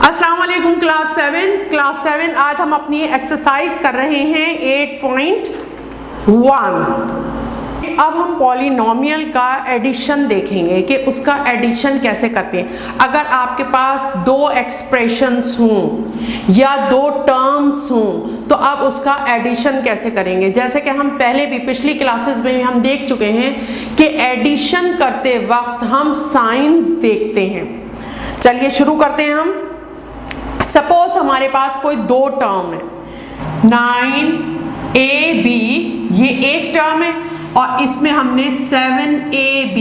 अस्सलाम वालेकुम क्लास 7 आज हम अपनी एक्सरसाइज कर रहे हैं 8.1। अब हम पॉलिनोमियल का एडिशन देखेंगे कि उसका एडिशन कैसे करते हैं। अगर आपके पास दो एक्सप्रेशंस हों या दो टर्म्स हों तो आप उसका एडिशन कैसे करेंगे। जैसे कि हम पहले भी पिछली क्लासेस में हम देख चुके हैं कि एडिशन करते वक्त हम साइंस देखते हैं। चलिए शुरू करते हैं हम। सपोज हमारे पास कोई दो टर्म है 9ab, ये एक टर्म है और इसमें हमने 7ab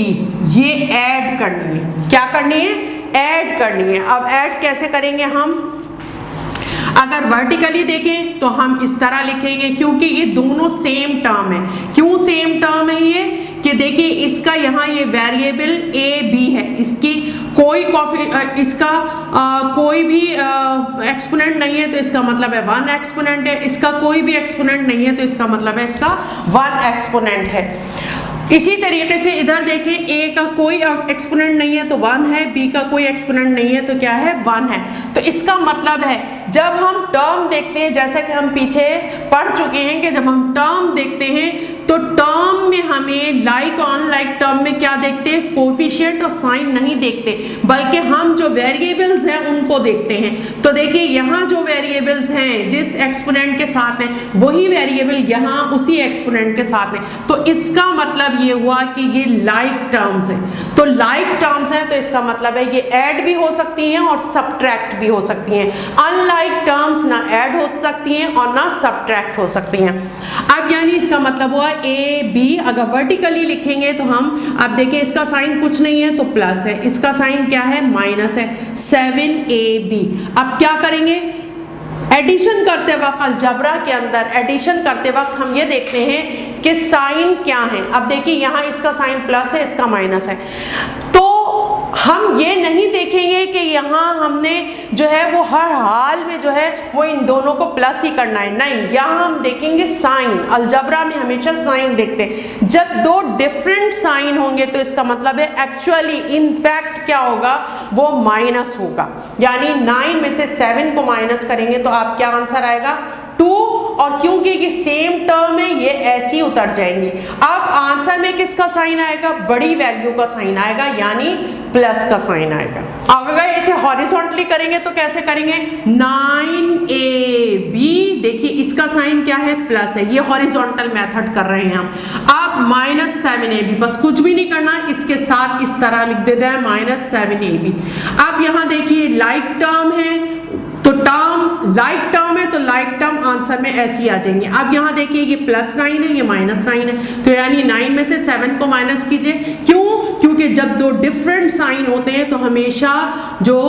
ये ऐड करनी है। क्या करनी है? ऐड करनी है। अब ऐड कैसे करेंगे हम? अगर वर्टिकली देखें तो हम इस तरह लिखेंगे क्योंकि ये दोनों सेम टर्म है। क्यों सेम टर्म है ये? कि देखिए इसका यहाँ ये वेरिएबल ए बी है, इसकी कोई कोई भी एक्सपोनेंट नहीं है तो इसका मतलब है 1 एक्सपोनेंट है। इसका कोई भी एक्सपोनेंट नहीं है तो इसका मतलब है इसका 1 एक्सपोनेंट है। इसी तरीके से इधर देखें, ए का कोई एक्सपोनेंट नहीं है तो 1 है, बी का कोई एक्सपोनेंट नहीं है तो क्या है? 1 है। तो इसका मतलब है जब हम टर्म देखते हैं, जैसे कि हम पीछे पढ़ चुके हैं कि जब हम टर्म देखते हैं तो टर्म में हमें लाइक ऑन लाइक टर्म में क्या देखते हैं? कोफिशिएंट और साइन नहीं देखते, बल्कि हम जो वेरिएबल्स हैं उनको देखते हैं। तो देखिए यहाँ जो वेरिएबल्स हैं जिस एक्सपोनेंट के साथ हैं वही वेरिएबल यहाँ उसी एक्सपोनेंट के साथ है। तो इसका मतलब ये हुआ कि ये लाइक टर्म्स है। तो लाइक टर्म्स है तो इसका मतलब है ये ऐड भी हो सकती हैं और सब्ट्रैक्ट भी हो सकती हैं। अनलाइक टर्म्स ना ऐड हो सकती हैं और ना सब्ट्रैक्ट हो सकती हैं। अब यानी इसका मतलब हुआ ए बी। अगर वर्टिकली लिखेंगे तो हम अब देखिए इसका साइन कुछ नहीं है तो प्लस है, इसका साइन क्या है? माइनस है। 7ab। अब क्या करेंगे? एडिशन करते वक्त अलजबरा के अंदर एडिशन करते वक्त हम ये देखते हैं कि साइन क्या है। अब देखिए यहाँ इसका साइन प्लस है, इसका माइनस है। तो हम ये नहीं देखेंगे कि यहाँ हमने जो है वो हर हाल में जो है वो इन दोनों को प्लस ही करना है, नहीं, यहाँ हम देखेंगे साइन। अलजबरा में हमेशा साइन देखते हैं। जब दो डिफरेंट साइन होंगे तो इसका मतलब है एक्चुअली इनफैक्ट क्या होगा? वो माइनस होगा। यानी 9 में से 7 को माइनस करेंगे तो आप क्या आंसर आएगा? 2। और क्योंकि ये सेम टर्म है ये ऐसी उतर जाएंगी। अब आंसर में किसका साइन आएगा? बड़ी वैल्यू का साइन आएगा, यानी प्लस का साइन आएगा। अब अगर इसे हॉरिजॉन्टली करेंगे तो कैसे करेंगे? 9ab, देखिए इसका साइन क्या है? प्लस है। ये हॉरिजॉन्टल मेथड कर रहे हैं हम। अब -7ab, बस कुछ भी नहीं करना, इसके साथ इस तरह लिख देते हैं -7ab। अब यहाँ देखिए लाइक टर्म है तो टर्म लाइक टर्म है तो लाइक टर्म आंसर में ऐसी आ जाएंगे। अब यहाँ देखिए ये +9 है, ये -9 है, तो यानी 9 में से 7 को माइनस कीजिए। क्यों? क्योंकि जब दो डिफरेंट साइन होते हैं तो हमेशा जो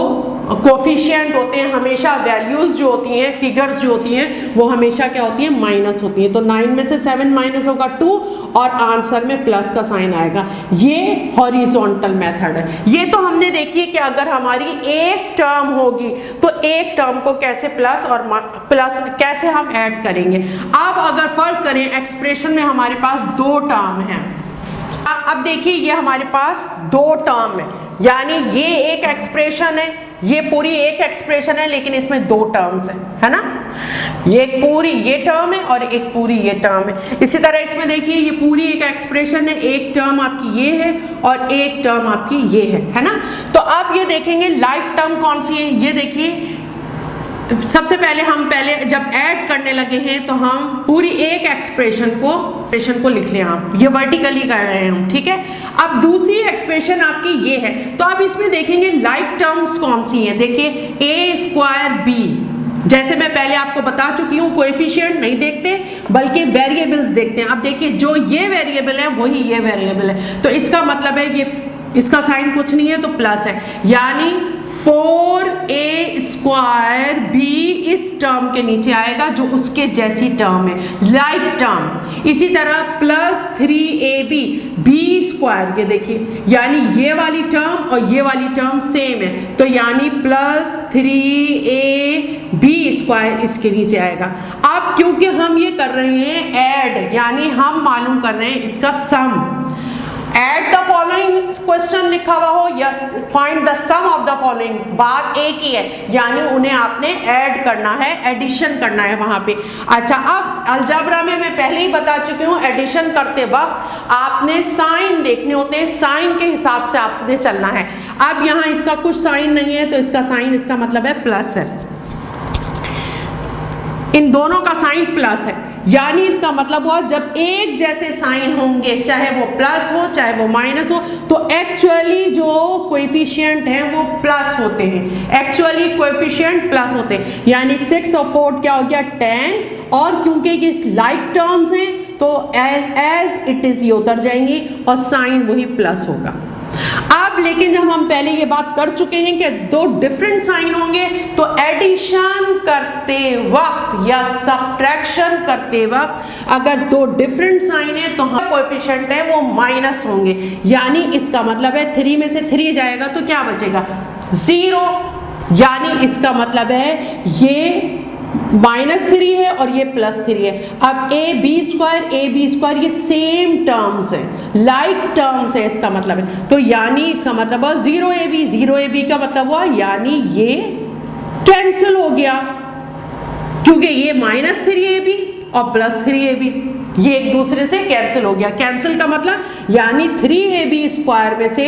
कोफिशिएंट होते हैं, हमेशा वैल्यूज जो होती हैं, फिगर्स जो होती हैं, वो हमेशा क्या होती हैं? माइनस होती हैं। तो 9 में से 7 माइनस होगा 2 और आंसर में प्लस का साइन आएगा। ये हॉरिजॉन्टल मेथड है। ये तो हमने देखी कि अगर हमारी एक टर्म होगी तो एक टर्म को कैसे प्लस और प्लस कैसे हम ऐड करेंगे। अब अगर फर्ज करें एक्सप्रेशन में हमारे पास दो टर्म हैं। अब देखिए ये हमारे पास दो टर्म है, यानी ये एक एक्सप्रेशन है, ये पूरी एक एक्सप्रेशन है, लेकिन इसमें दो टर्म्स है ना? ये एक पूरी ये टर्म है और एक पूरी ये टर्म है। इसी तरह इसमें देखिए ये पूरी एक एक्सप्रेशन है, एक टर्म आपकी ये है और एक टर्म आपकी ये है ना? तो अब ये देखेंगे लाइक टर्म कौन सी है। ये देखिए सबसे पहले जब ऐड करने लगे हैं तो हम पूरी एक एक्सप्रेशन को लिख लें। आप ये वर्टिकली कर रहे हैं हम, ठीक है? अब दूसरी एक्सप्रेशन आपकी ये है, तो अब इसमें देखेंगे लाइक टर्म्स कौन सी हैं। देखिए a²b, जैसे मैं पहले आपको बता चुकी हूँ, कोएफिशिएंट नहीं देखते बल्कि वेरिएबल्स देखते हैं। अब देखिए जो ये वेरिएबल है वही ये वेरिएबल है, तो इसका मतलब है ये इसका साइन कुछ नहीं है तो प्लस है, यानी 4a² b इस टर्म के नीचे आएगा जो उसके जैसी टर्म है, लाइक टर्म। इसी तरह +3ab b², ये देखिए यानी ये वाली टर्म और ये वाली टर्म सेम है, तो यानी +3ab² इसके नीचे आएगा। अब क्योंकि हम ये कर रहे हैं ऐड, यानी हम मालूम कर रहे हैं इसका sum. Add the following question लिखा हुआ हो या find the sum of the following, बात एक ही है, यानी उन्हें आपने ऐड करना है, एडिशन करना है वहां पे। अच्छा, अब अलजेब्रा में मैं पहले ही बता चुकी हूँ, एडिशन करते वक्त आपने साइन देखने होते हैं, साइन के हिसाब से आपने चलना है। अब यहाँ इसका कुछ साइन नहीं है तो इसका साइन, इसका मतलब है प्लस है, इन दोनों का साइन प्लस है, यानी इसका मतलब हुआ जब एक जैसे साइन होंगे, चाहे वो प्लस हो चाहे वो माइनस हो, तो एक्चुअली जो कोएफिशिएंट हैं वो प्लस होते हैं, एक्चुअली कोएफिशिएंट प्लस होते हैं, यानी 6 और 4 क्या हो गया 10, और क्योंकि ये लाइक टर्म्स हैं तो एज इट इज ये उतर जाएंगी और साइन वही प्लस होगा। अब लेकिन जब हम पहले ये बात कर चुके हैं कि दो डिफरेंट साइन होंगे तो एडिशन करते वक्त या सब्ट्रैक्शन करते वक्त अगर दो डिफरेंट साइन है तो हम कोएफिशिएंट है वो माइनस होंगे, यानी इसका मतलब है 3 में से 3 जाएगा तो क्या बचेगा 0, यानी इसका मतलब है ये -3 है और ये +3 है। अब ab² ये सेम टर्म्स है, लाइक टर्म्स है, इसका मतलब है, तो यानी इसका मतलब हुआ 0ab का मतलब हुआ यानी ये कैंसिल हो गया, क्योंकि ये -3ab और +3ab ये एक दूसरे से कैंसिल हो गया। कैंसिल का मतलब यानी 3ab² में से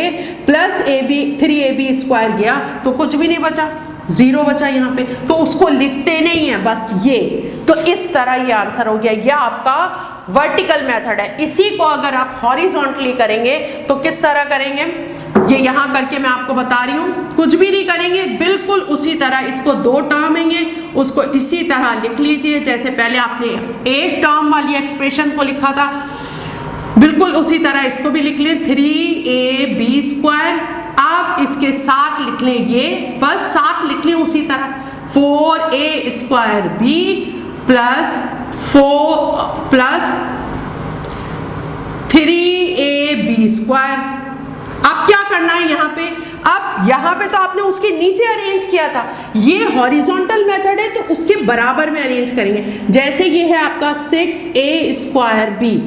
+3ab² गया तो कुछ भी नहीं बचा, 0 बचा यहाँ पे, तो उसको लिखते नहीं है बस ये, तो इस तरह ये आंसर हो गया। यह आपका वर्टिकल मेथड है। इसी को अगर आप हॉरिजॉन्टली करेंगे तो किस तरह करेंगे, ये यहाँ करके मैं आपको बता रही हूँ, कुछ भी नहीं करेंगे, बिल्कुल उसी तरह इसको 2 टर्म हैंगे उसको इसी तरह लिख लीजिए जैसे पहले आपने एक टर्म वाली एक्सप्रेशन को लिखा था, बिल्कुल उसी तरह इसको भी लिख लें 3ab²। आप इसके साथ लिख लें, ये बस साथ लिख लें उसी तरह 4a² प्लस 3ab²। अब क्या करना है यहाँ पे, अब यहाँ पे तो आपने उसके नीचे अरेंज किया था, ये हॉरिजॉन्टल मेथड है तो उसके बराबर में अरेंज करेंगे। जैसे ये है आपका 6a²b,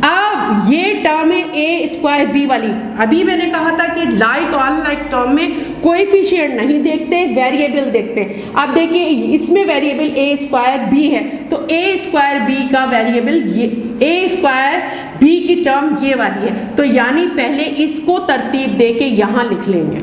अब ये टर्म है a²b वाली, अभी मैंने कहा था कि लाइक अनलाइक टर्म में कोएफिशिएंट नहीं देखते, वेरिएबल देखते। अब देखिए इसमें वेरिएबल a²b है तो a²b का वेरिएबल ये, a²b की टर्म ये वाली है, तो यानी पहले इसको तरतीब दे के यहाँ लिख लेंगे,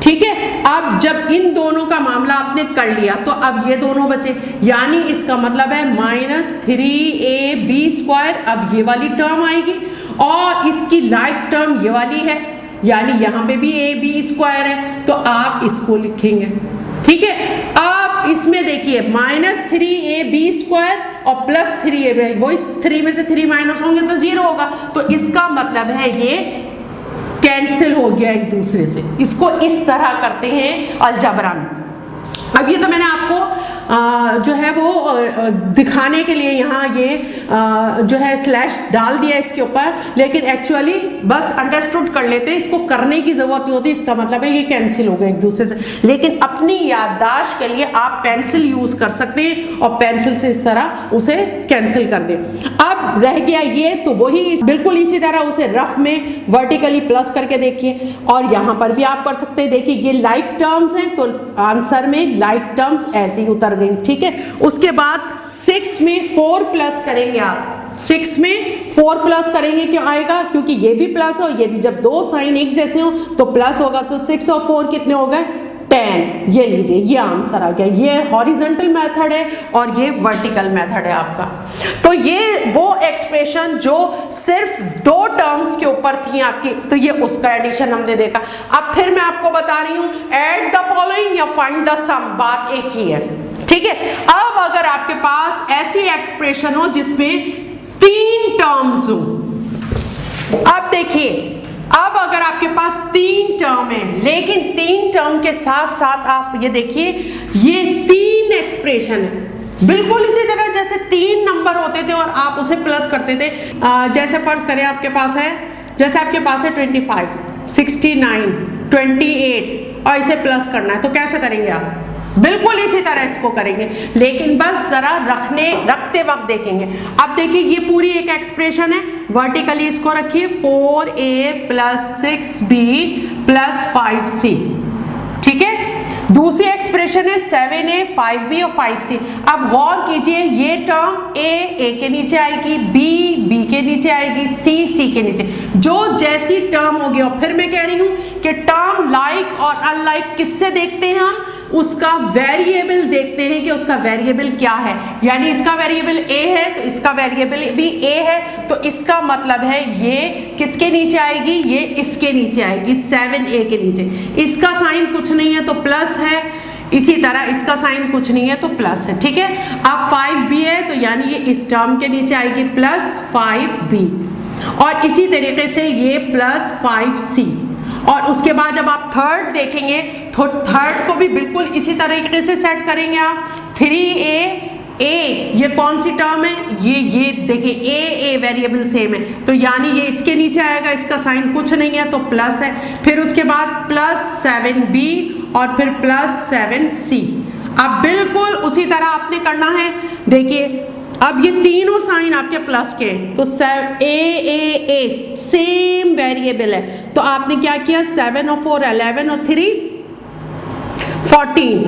ठीक है। अब जब इन दोनों का मामला आपने कर लिया तो अब ये दोनों बचे, यानी इसका मतलब है -3ab², अब ये वाली टर्म आएगी और इसकी लाइक टर्म ये वाली है, यानी यहाँ पे भी ab² है तो आप इसको लिखेंगे, ठीक है। अब इसमें देखिए -3ab² और +3ab, वही 3 में से 3 माइनस होंगे तो 0 होगा, तो इसका मतलब है ये कैंसिल हो गया एक दूसरे से। इसको इस तरह करते हैं अलजेब्रा में। अब ये तो मैंने आपको जो है वो दिखाने के लिए यहाँ ये जो है स्लैश डाल दिया इसके ऊपर, लेकिन एक्चुअली बस अंडरस्टूड कर लेते हैं, इसको करने की जरूरत नहीं होती, इसका मतलब है ये कैंसिल हो गया एक दूसरे से। लेकिन अपनी याददाश्त के लिए आप पेंसिल यूज कर सकते हैं और पेंसिल से इस तरह उसे कैंसिल कर दें। अब रह गया ये, तो वही बिल्कुल इसी तरह उसे रफ में वर्टिकली प्लस करके देखिए, और यहाँ पर भी आप कर सकते हैं। देखिए ये लाइक टर्म्स हैं तो आंसर में लाइक टर्म्स ऐसे ही उतर गई, ठीक है। उसके बाद 6 में 4 प्लस करेंगे आप, 6 में 4 प्लस करेंगे क्यों आएगा, क्योंकि ये भी प्लस हो ये भी, जब दो साइन एक जैसे हो तो प्लस होगा, तो 6 और 4 कितने हो गए 10। ये लीजिए ये आंसर आ गया। ये हॉरिजॉन्टल मेथड है और ये वर्टिकल मेथड है आपका। तो ये वो एक्सप्रेशन जो सिर्फ 2 टर्म्स के ऊपर थी आपकी, तो ये उसका एडिशन हमने देखा। अब फिर मैं आपको बता रही हूं ऐड द फॉलोइंग या फाइंड द सम, बात एक ही है, ठीक है। अब अगर आपके पास ऐसी एक्सप्रेशन हो जिसमें 3 टर्म्स हो, अब देखिए अब अगर आपके पास 3 टर्म है, लेकिन 3 टर्म के साथ साथ आप ये देखिए ये 3 एक्सप्रेशन है, बिल्कुल इसी तरह जैसे 3 नंबर होते थे और आप उसे प्लस करते थे। जैसे फर्ज करें आपके पास है, जैसे आपके पास है 25, 69, 28 और इसे प्लस करना है, तो कैसे करेंगे आप, बिल्कुल इसी तरह इसको करेंगे, लेकिन बस जरा रखते वक्त देखेंगे। अब देखिए ये पूरी एक एक्सप्रेशन है, वर्टिकली इसको रखिए 4a + 6b + 5c, ठीक है। दूसरी एक्सप्रेशन है 7a 5b और 5c। अब गौर कीजिए ये टर्म a के नीचे आएगी, b के नीचे आएगी, c के नीचे, जो जैसी टर्म होगी। और फिर मैं कह रही हूं कि टर्म लाइक और अनलाइक किससे देखते हैं हम, उसका वेरिएबल देखते हैं कि उसका वेरिएबल क्या है। यानी इसका वेरिएबल a है तो इसका वेरिएबल भी a है, तो इसका मतलब है ये किसके नीचे आएगी, ये इसके नीचे आएगी, 7a के नीचे। इसका साइन कुछ नहीं है तो प्लस है, इसी तरह इसका साइन कुछ नहीं है तो प्लस है, ठीक है। अब 5b है तो यानी ये इस टर्म के नीचे आएगी +5b, और इसी तरीके से ये +5c। और उसके बाद जब आप थर्ड देखेंगे तो थर्ड को भी बिल्कुल इसी तरीके से सेट करेंगे आप। 3a ये कौन सी टर्म है, ये देखिए a वेरिएबल सेम है, तो यानी ये इसके नीचे आएगा, इसका साइन कुछ नहीं है तो प्लस है। फिर उसके बाद +7b और फिर +7c। अब बिल्कुल उसी तरह आपने करना है। देखिए अब ये तीनों साइन आपके प्लस के, तो a सेम वेरिएबल है, तो आपने क्या किया 7 और 4 11 और 3 14,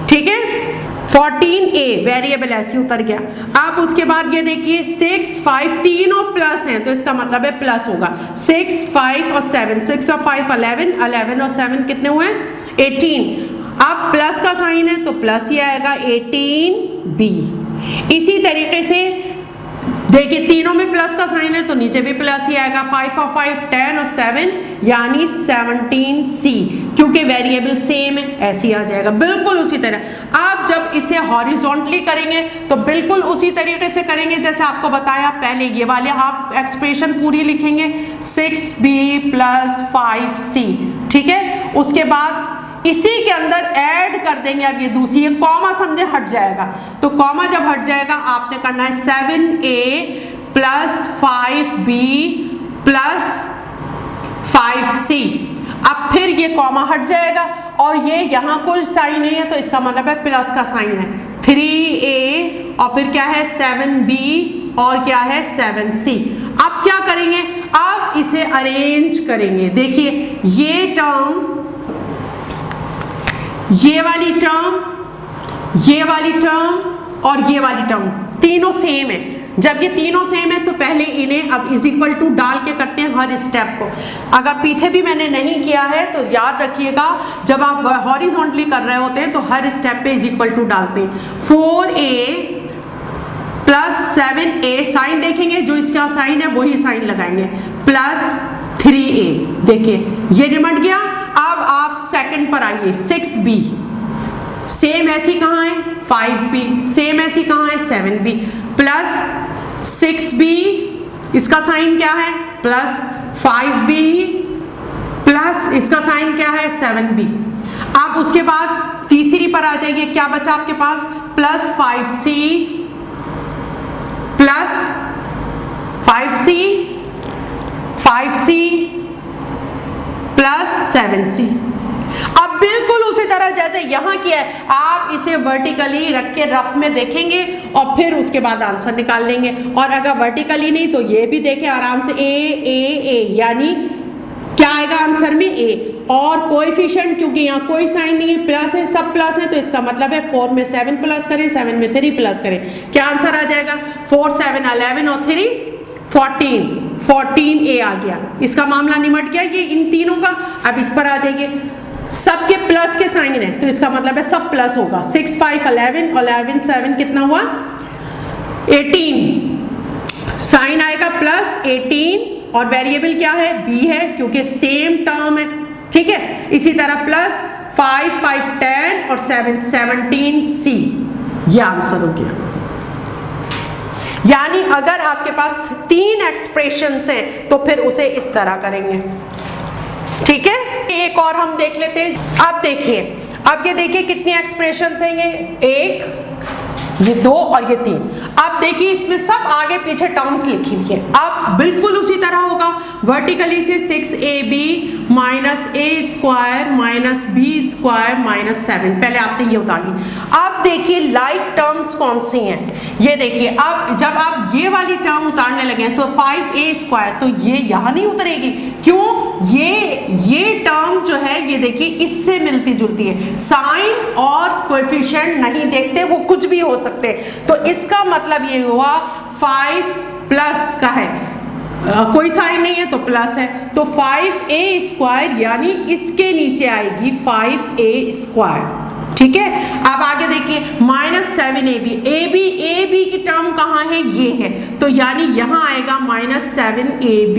ठीक है। 14a वेरिएबल ऐसे उतर गया। आप उसके बाद ये देखिए 6 5 तीनों प्लस हैं तो इसका मतलब है प्लस होगा। 6 5 और 7, 6 और 5 11, 11 और 7 कितने हुए 18। अब प्लस का साइन है तो प्लस ही आएगा 18b। इसी तरीके से देखिए तीनों में प्लस का साइन है तो नीचे भी प्लस ही आएगा। 5 और 5 10 और 7 यानी 17c, क्योंकि वेरिएबल सेम है, ऐसे ही आ जाएगा बिल्कुल उसी तरह। आप जब इसे हॉरिजॉन्टली करेंगे तो बिल्कुल उसी तरीके से करेंगे जैसे आपको बताया पहले। ये वाले आप एक्सप्रेशन पूरी लिखेंगे 6b + 5c, ठीक है। उसके बाद इसी के अंदर ऐड कर देंगे अब ये दूसरी, ये कॉमा समझे हट जाएगा, तो कॉमा जब हट जाएगा आपने करना है 7a + 5b + 5c। अब फिर ये कॉमा हट जाएगा और ये यहाँ कोई साइन नहीं है तो इसका मतलब है प्लस का साइन है। 3a और फिर क्या है 7b और क्या है 7c। अब क्या करेंगे, अब इसे अरेंज करेंगे। देखिए ये टर्म, ये वाली टर्म, ये वाली टर्म और ये वाली टर्म तीनों सेम है। जब ये तीनों सेम है तो पहले इन्हें अब = डाल के करते हैं हर स्टेप को। अगर पीछे भी मैंने नहीं किया है तो याद रखिएगा, जब आप हॉरिजॉन्टली कर रहे होते हैं तो हर स्टेप पे = डालते हैं। 4a + 7a साइन देखेंगे, जो इसका साइन है वही साइन लगाएंगे, +3a। देखिए ये निमट गया। अब आप सेकंड पर आइए 6b, सेम ऐसी कहाँ है 5b, सेम ऐसी कहाँ है 7b, +6b इसका साइन क्या है +5b प्लस इसका साइन क्या है 7b। आप उसके बाद तीसरी पर आ जाइए, क्या बचा आपके पास +5c +7c। अब बिल्कुल उसी तरह जैसे यहाँ किया है आप इसे वर्टिकली रख के रफ में देखेंगे और फिर उसके बाद आंसर निकाल लेंगे। और अगर वर्टिकली नहीं तो ये भी देखें आराम से a यानी क्या आएगा आंसर में a। और कोएफिशिएंट क्योंकि यहाँ कोई साइन नहीं है, प्लस है, सब प्लस है, तो इसका मतलब है 4 में 7 प्लस करें, 7 में 3 प्लस करें, क्या आंसर आ जाएगा 4 7 11 और 3 14a आ गया। इसका मामला निमट गया ये इन तीनों का। अब इस पर आ जाइए, सबके प्लस के साइन है तो इसका मतलब है सब प्लस होगा। 6 5 11 और 11 7 कितना हुआ 18, साइन आएगा +18 और वेरिएबल क्या है b है क्योंकि सेम टर्म है, ठीक है। इसी तरह +5 5 10 और 7 17c, ये आंसर हो गया। यानी अगर आपके पास 3 एक्सप्रेशंस हैं तो फिर उसे इस तरह करेंगे, ठीक है। एक और हम देख लेते हैं। अब देखिए, अब ये देखिए कितनी एक्सप्रेशंस हैं, ये 1 ये 2 और ये 3। अब देखिए इसमें सब आगे पीछे टर्म्स लिखी हुई है। अब बिल्कुल उसी तरह होगा, वर्टिकली से 6ab minus A square minus B square minus 7, पहले आपने ये उतार ली। अब देखिए लाइक टर्म्स कौन सी हैं, ये देखिए अब जब आप ये वाली टर्म उतारने लगे तो 5a स्क्वायर, तो ये यहाँ नहीं उतरेगी, क्यों? ये टर्म जो है ये देखिए इससे मिलती जुलती है, साइन और कोएफिशिएंट नहीं देखते, वो कुछ भी हो सकते, तो इसका मतलब ये हुआ 5 प्लस का है, कोई साइन नहीं है तो प्लस है, तो 5a स्क्वायर यानी इसके नीचे आएगी 5a स्क्वायर, ठीक है। अब आगे देखिए माइनस 7ab, ab की टर्म कहाँ है, ये है, तो यानी यहाँ आएगा माइनस 7ab।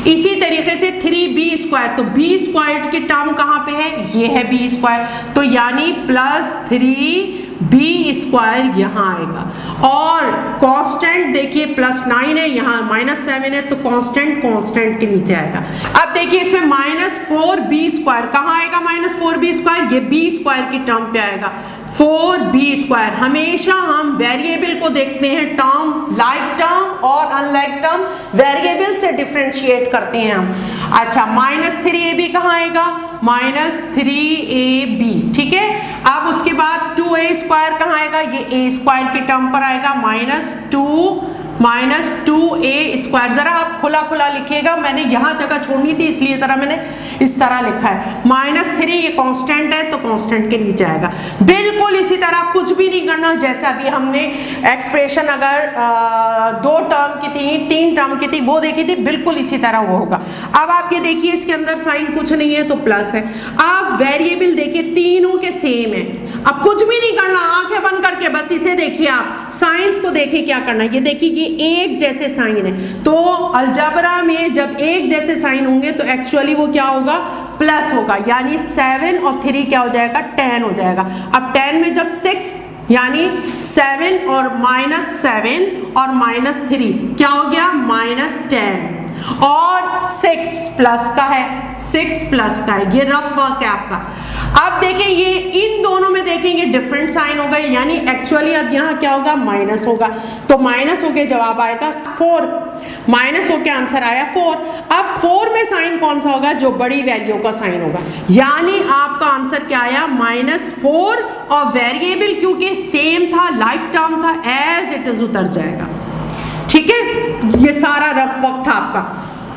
इसी तरीके से 3b स्क्वायर, तो b स्क्वायर की टर्म कहाँ पे है, ये है b स्क्वायर, तो यानी प्लस 3b स्क्वायर यहाँ आएगा। और कांस्टेंट देखिए प्लस 9 है, यहाँ माइनस 7 है, तो कांस्टेंट के नीचे आएगा। अब देखिए इसमें माइनस 4b स्क्वायर कहाँ आएगा, माइनस 4b स्क्वायर, ये b स्क्वायर की टर्म पे आएगा, 4b स्क्वायर। हमेशा हम वेरिएबल को देखते हैं टर्म, लाइक टर्म और अनलाइक टर्म, वेरिएबल से डिफरेंशिएट करते हैं हम। अच्छा माइनस 3ab कहाँ आएगा, माइनस 3ab, ठीक है। अब उसके बाद 2a स्क्वायर कहाँ आएगा, ये a स्क्वायर की टर्म पर आएगा, माइनस 2a स्क्वायर। जरा आप खुला खुला लिखिएगा, मैंने यहाँ जगह छोड़नी थी इसलिए जरा मैंने इस तरह लिखा है, माइनस 3, ये कांस्टेंट है तो कांस्टेंट के नीचे आएगा। बिल्कुल इसी तरह कुछ भी नहीं करना, जैसा अभी हमने एक्सप्रेशन अगर 2 टर्म की थी 3 टर्म की थी वो देखी थी, बिल्कुल इसी तरह वो होगा। अब आप ये देखिए इसके अंदर साइन कुछ नहीं है तो प्लस है। आप वेरिएबल देखिए तीनों के सेम है, अब कुछ भी नहीं करना, आंखें बंद करके बस इसे देखिए, आप साइंस को देखिए क्या करना है। ये देखिए ये एक जैसे साइन है, तो अलजबरा में जब एक जैसे साइन होंगे तो एक्चुअली वो क्या होगा, प्लस होगा, यानी 7 और 3 क्या हो जाएगा, 10 हो जाएगा। अब 10 में जब 6 यानी 7 और माइनस 7 और माइनस 3 क्या हो गया, माइनस 10, और 6 प्लस का है, 6 प्लस का है, ये रफ वर्क है आपका। अब देखिए ये इन दोनों में देखेंगे डिफरेंट साइन हो गए, यानी एक्चुअली अब यहाँ क्या होगा, माइनस होगा, तो माइनस होके जवाब आएगा 4, माइनस होके आंसर आया 4। अब 4 में साइन कौन सा होगा, जो बड़ी वैल्यू का साइन होगा, यानी आपका आंसर क्या आया, -4, और वेरिएबल क्योंकि सेम था, लाइक टर्म था, एज इट इज उतर जाएगा, ठीक है। ये सारा रफ वक्त था आपका।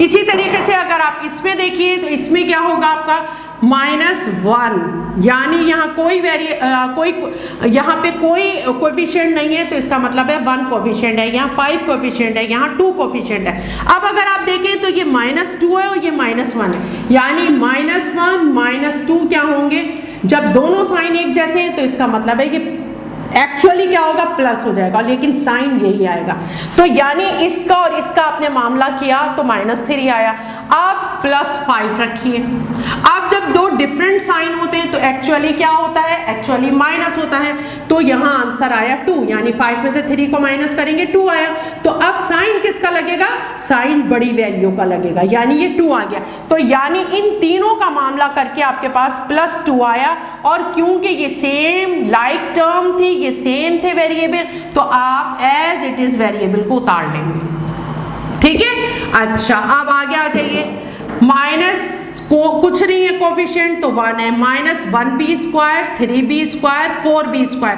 इसी तरीके से अगर आप इसमें देखिए तो इसमें क्या होगा आपका, -1, यानी यहाँ यहाँ पे कोई कोएफिशिएंट नहीं है, तो इसका मतलब है 1 कोएफिशिएंट है, यहाँ 5 कोएफिशिएंट है, यहाँ 2 कोएफिशिएंट है। अब अगर आप देखें तो ये -2 है और ये -1 है, यानी -1 -2 क्या होंगे, जब दोनों साइन एक जैसे हैं तो इसका मतलब है कि एक्चुअली क्या होगा, प्लस हो जाएगा, लेकिन साइन यही आएगा। तो यानी इसका और इसका आपने मामला किया तो -3 आया। अब +5 रखिए। अब जब दो डिफरेंट साइन होते हैं तो एक्चुअली क्या होता है, एक्चुअली माइनस होता है, तो यहाँ आंसर आया 2, यानी 5 में से 3 को माइनस करेंगे 2 आया। तो अब साइन किसका लगेगा, साइन बड़ी वैल्यू का लगेगा, यानी ये 2 आ गया। तो यानी इन तीनों का मामला करके आपके पास +2 आया, और क्योंकि ये सेम लाइक टर्म थी, ये सेम थे वेरिएबल, तो आप एज इट इज वेरिएबल को उतार लेंगे, ठीक है। अच्छा अब आगे आ जाइए, माइनस को कुछ नहीं है कोफिशिएंट, तो 1 है, -1b square, 3b square, 4b square,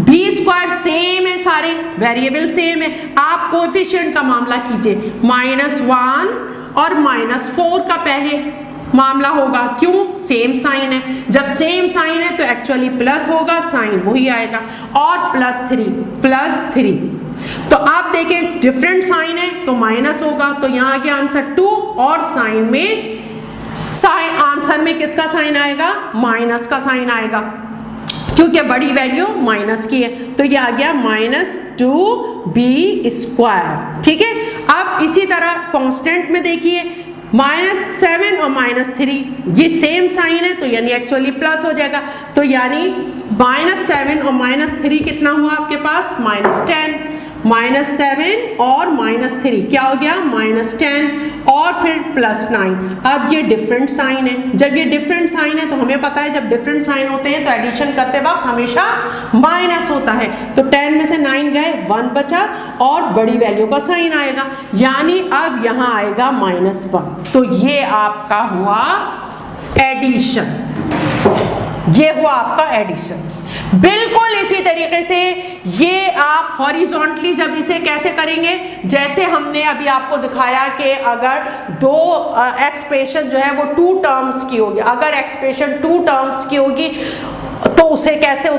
b square same है, सारे वेरिएबल सेम है। आप कोफिशिएंट का मामला कीजिए, -1 और -4 का पहले मामला होगा, क्यों, सेम साइन है, जब सेम साइन है तो एक्चुअली प्लस होगा, साइन वही आएगा, और +3 तो आप देखें डिफरेंट साइन है तो माइनस होगा, तो यहाँ आ गया आंसर 2, और साइन में आंसर में किसका साइन आएगा, माइनस का साइन आएगा, क्योंकि बड़ी वैल्यू माइनस की है, तो ये आ गया -2b स्क्वायर, ठीक है। अब इसी तरह कांस्टेंट में देखिए, -7 और -3 ये सेम साइन है, तो यानी एक्चुअली प्लस हो जाएगा, तो यानी -7 और -3 कितना हुआ आपके पास, -10, -7 और -3 क्या हो गया, -10 और फिर +9। अब ये डिफरेंट साइन है, जब ये डिफरेंट साइन है तो हमें पता है जब डिफरेंट साइन होते हैं तो एडिशन करते वक्त हमेशा माइनस होता है। तो 10 में से 9 गए, 1 बचा और बड़ी वैल्यू का साइन आएगा, यानी अब यहाँ आएगा -1। तो ये आपका हुआ एडिशन, ये हुआ आपका एडिशन। बिल्कुल इसी तरीके से ये आप हॉरिजॉन्टली जब इसे कैसे करेंगे, जैसे हमने अभी आपको दिखाया कि अगर दो एक्सप्रेशन जो है वो 2 टर्म्स की होगी, अगर एक्सप्रेशन 2 टर्म्स की होगी तो उसे कैसे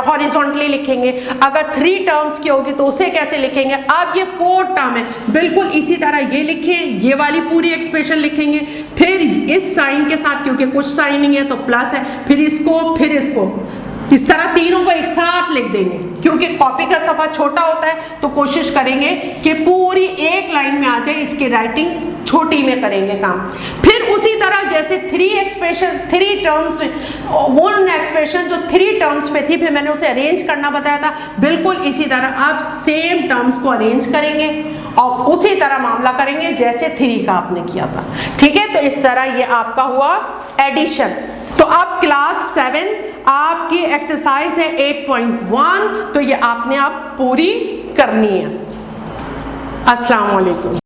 हॉरिजॉन्टली लिखेंगे, अगर 3 टर्म्स की होगी तो उसे कैसे लिखेंगे। अब ये 4 टर्म है, बिल्कुल इसी तरह ये लिखें, ये वाली पूरी एक्सप्रेशन लिखेंगे, फिर इस साइन के साथ क्योंकि कुछ साइन नहीं है तो प्लस है, फिर इसको इस तरह तीनों को एक साथ लिख देंगे। क्योंकि कॉपी का सफ़ा छोटा होता है तो कोशिश करेंगे कि पूरी एक लाइन में आ जाए, इसकी राइटिंग छोटी में करेंगे काम। फिर उसी तरह जैसे 3 टर्म्स, वन एक्सप्रेशन जो 3 टर्म्स पे थी, फिर मैंने उसे अरेंज करना बताया था, बिल्कुल इसी तरह आप सेम टर्म्स को अरेंज करेंगे और उसी तरह मामला करेंगे जैसे 3 का आपने किया था। ठीक है, तो इस तरह ये आपका हुआ एडिशन। तो अब क्लास 7 आपकी एक्सरसाइज है 8.1, तो ये आपने आप पूरी करनी है। अस्सलाम वालेकुम।